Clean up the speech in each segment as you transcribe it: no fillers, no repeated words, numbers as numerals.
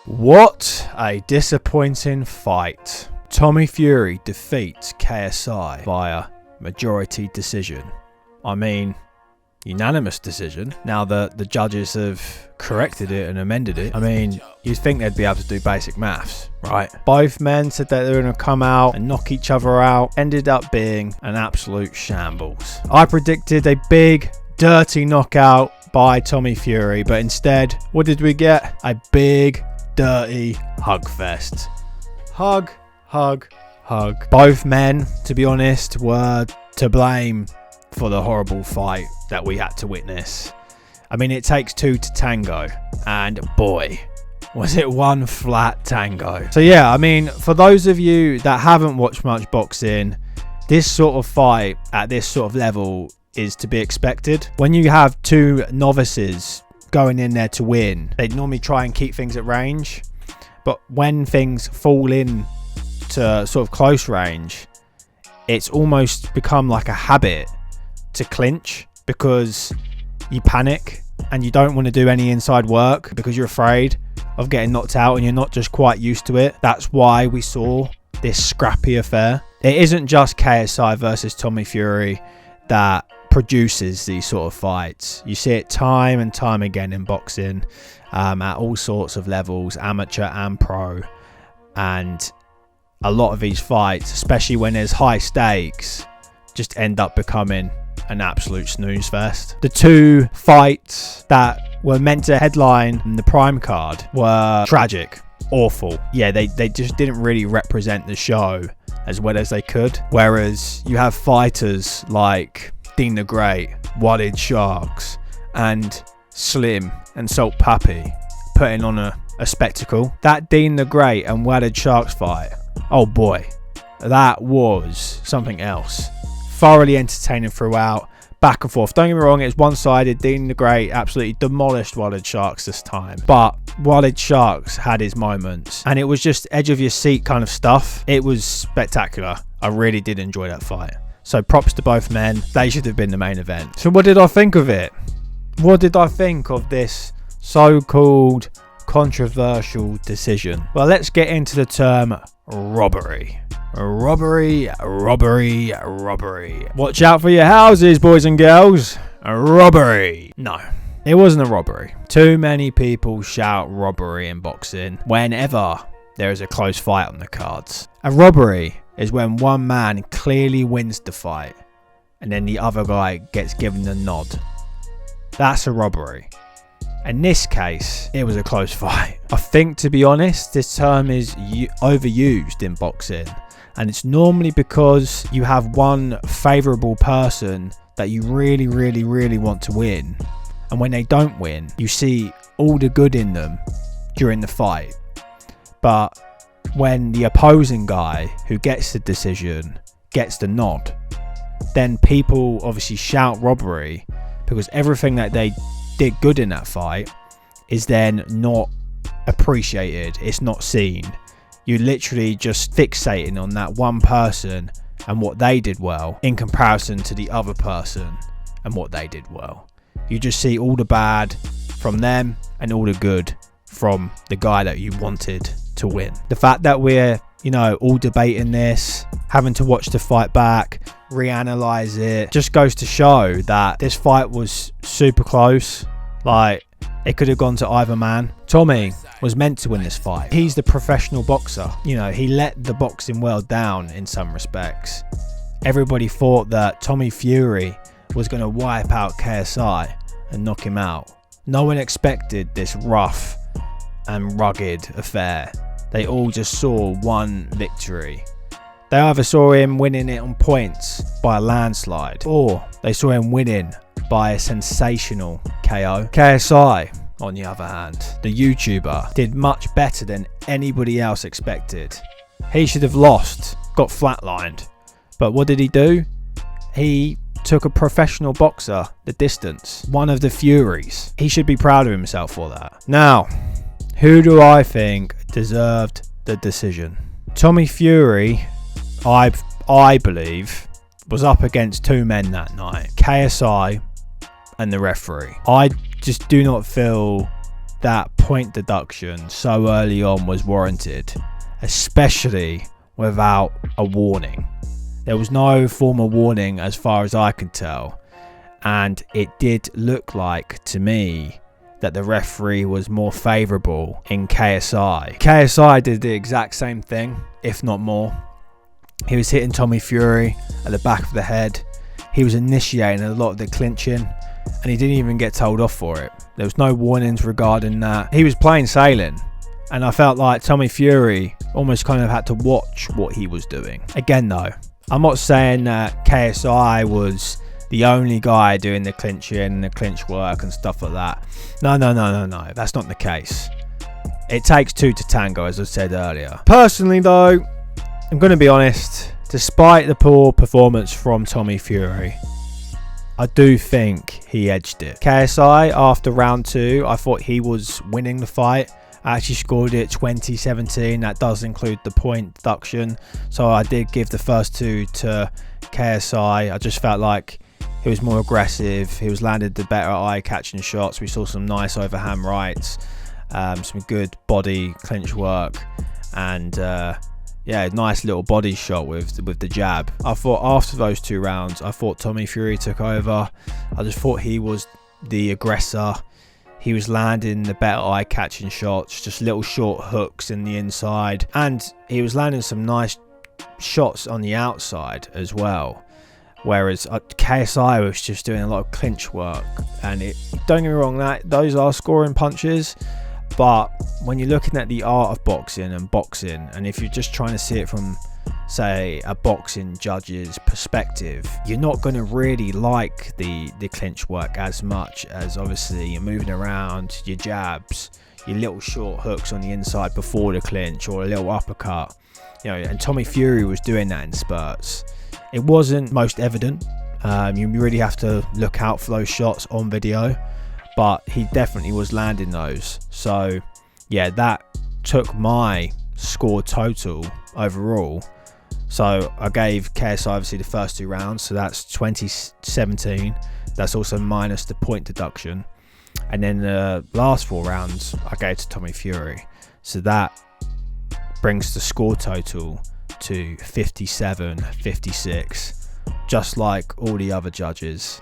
What a disappointing fight. Tommy Fury defeats KSI via majority decision. I mean, unanimous decision. Now that the judges have corrected it and amended it, I mean, you'd think they'd be able to do basic maths, right? Both men said that they were going to come out and knock each other out. Ended up being an absolute shambles. I predicted a big, dirty knockout by Tommy Fury, but instead, what did we get? A big, dirty hug fest. Hug, hug, hug. Both men, to be honest, were to blame for the horrible fight that we had to witness. I mean, it takes two to tango, and boy, was it one flat tango. So yeah, I mean, for those of you that haven't watched much boxing, this sort of fight at this sort of level is to be expected. When you have two novices going in there to win, they normally try and keep things at range, but when things fall in to sort of close range, it's almost become like a habit to clinch because you panic and you don't want to do any inside work because you're afraid of getting knocked out and you're not just quite used to it. That's why we saw this scrappy affair. It isn't just KSI versus Tommy Fury that produces these sort of fights. You see it time and time again in boxing, at all sorts of levels, amateur and pro, and a lot of these fights, especially when there's high stakes, just end up becoming an absolute snooze fest. The two fights that were meant to headline the prime card were tragic, awful. Yeah, they just didn't really represent the show as well as they could. Whereas you have fighters like Dean the Great, Walled Sharks, and Slim and Salt Pappy putting on a spectacle. That Dean the Great and Walled Sharks fight, oh boy, that was something else. Thoroughly entertaining throughout, back and forth. Don't get me wrong, it's one-sided. Dean the Great absolutely demolished Walled Sharks this time, but Walled Sharks had his moments, and it was just edge of your seat kind of stuff. It was spectacular. I really did enjoy that fight. So props to both men. They should have been the main event. So what did I think of it? What did I think of this so-called controversial decision? Well, let's get into the term robbery. Robbery, robbery, robbery. Watch out for your houses, boys and girls. A robbery. No, it wasn't a robbery. Too many people shout robbery in boxing whenever there is a close fight on the cards. A robbery is when one man clearly wins the fight and then the other guy gets given the nod. That's a robbery. In this case, it was a close fight. I think, to be honest, this term is overused in boxing, and it's normally because you have one favourable person that you really, really, really want to win, and when they don't win, you see all the good in them during the fight. But when the opposing guy who gets the decision gets the nod, then people obviously shout robbery because everything that they did good in that fight is then not appreciated. It's not seen. You literally just fixating on that one person and what they did well in comparison to the other person and what they did well. You just see all the bad from them and all the good from the guy that you wanted to win. The fact that we're, all debating this, having to watch the fight back, reanalyze it, just goes to show that this fight was super close. Like, it could have gone to either man. Tommy was meant to win this fight. He's the professional boxer. He let the boxing world down in some respects. Everybody thought that Tommy Fury was going to wipe out KSI and knock him out. No one expected this rough and rugged affair. They all just saw one victory. They either saw him winning it on points by a landslide, or they saw him winning by a sensational KO. KSI, on the other hand, the YouTuber, did much better than anybody else expected. He should have lost, got flatlined. But what did he do? He took a professional boxer the distance. One of the Furies. He should be proud of himself for that. Now, who do I think deserved the decision? Tommy Fury, I believe, was up against two men that night. KSI and the referee. I just do not feel that point deduction so early on was warranted, especially without a warning. There was no formal warning as far as I could tell, and it did look like to me that the referee was more favourable in KSI. KSI did the exact same thing, if not more. He was hitting Tommy Fury at the back of the head. He was initiating a lot of the clinching, and he didn't even get told off for it. There was no warnings regarding that. He was plain sailing, and I felt like Tommy Fury almost kind of had to watch what he was doing. Again though, I'm not saying that KSI was the only guy doing the clinching and the clinch work and stuff like that. No, that's not the case. It takes two to tango, as I said earlier. Personally though, I'm going to be honest, despite the poor performance from Tommy Fury, I do think he edged it. KSI, after round 2, I thought he was winning the fight. I actually scored it 20-17. That does include the point deduction. So I did give the first 2 to KSI. I just felt like he was more aggressive. He was landed the better eye-catching shots. We saw some nice overhand rights, some good body clinch work, and yeah, nice little body shot with the jab. I thought after those 2 rounds, I thought Tommy Fury took over. I just thought he was the aggressor. He was landing the better eye-catching shots, just little short hooks in the inside, and he was landing some nice shots on the outside as well. Whereas KSI was just doing a lot of clinch work, and don't get me wrong, those are scoring punches, but when you're looking at the art of boxing, and if you're just trying to see it from, say, a boxing judge's perspective, you're not going to really like the clinch work as much as obviously you're moving around, your jabs, your little short hooks on the inside before the clinch, or a little uppercut, and Tommy Fury was doing that in spurts. It wasn't most evident. You really have to look out for those shots on video, but he definitely was landing those. So yeah, that took my score total overall. So I gave KSI obviously the first 2 rounds, so that's 20-17. That's also minus the point deduction, and then the last 4 rounds I gave to Tommy Fury, so that brings the score total to 57-56, just like all the other judges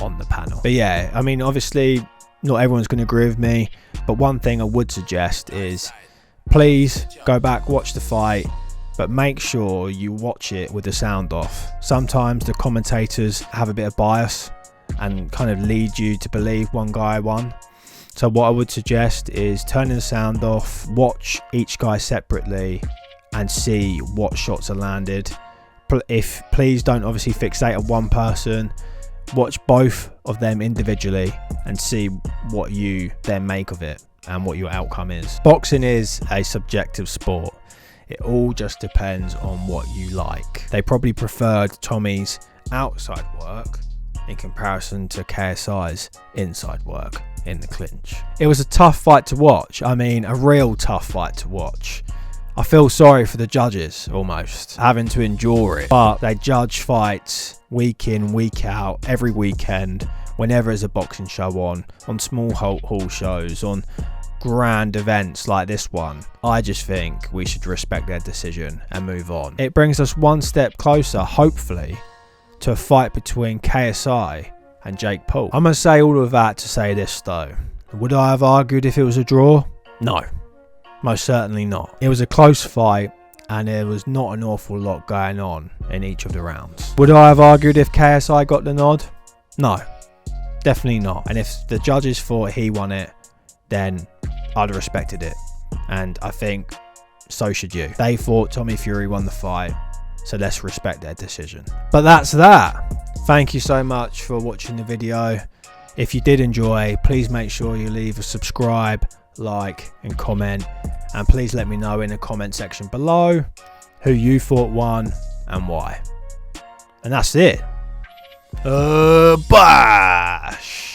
on the panel. But yeah, I mean, obviously not everyone's going to agree with me, but one thing I would suggest is please go back, watch the fight, but make sure you watch it with the sound off. Sometimes the commentators have a bit of bias and kind of lead you to believe one guy won. So what I would suggest is turning the sound off, watch each guy separately and see what shots are landed. Please don't obviously fixate on one person. Watch both of them individually and see what you then make of it and what your outcome is. Boxing is a subjective sport. It all just depends on what you like. They probably preferred Tommy's outside work in comparison to KSI's inside work in the clinch. It was a tough fight to watch. I mean, a real tough fight to watch. I feel sorry for the judges almost having to endure it, but they judge fights week in, week out, every weekend, whenever there's a boxing show on small hall shows, on grand events like this one. I just think we should respect their decision and move on. It brings us one step closer, hopefully, to a fight between KSI and Jake Paul. I'm going to say all of that to say this though. Would I have argued if it was a draw? No. Most certainly not. It was a close fight and there was not an awful lot going on in each of the rounds. Would I have argued if KSI got the nod? No, definitely not. And if the judges thought he won it, then I'd have respected it. And I think so should you. They thought Tommy Fury won the fight, so let's respect their decision. But that's that. Thank you so much for watching the video. If you did enjoy, please make sure you leave a subscribe, like and comment, and please let me know in the comment section below who you thought won and why. And that's it. Bash!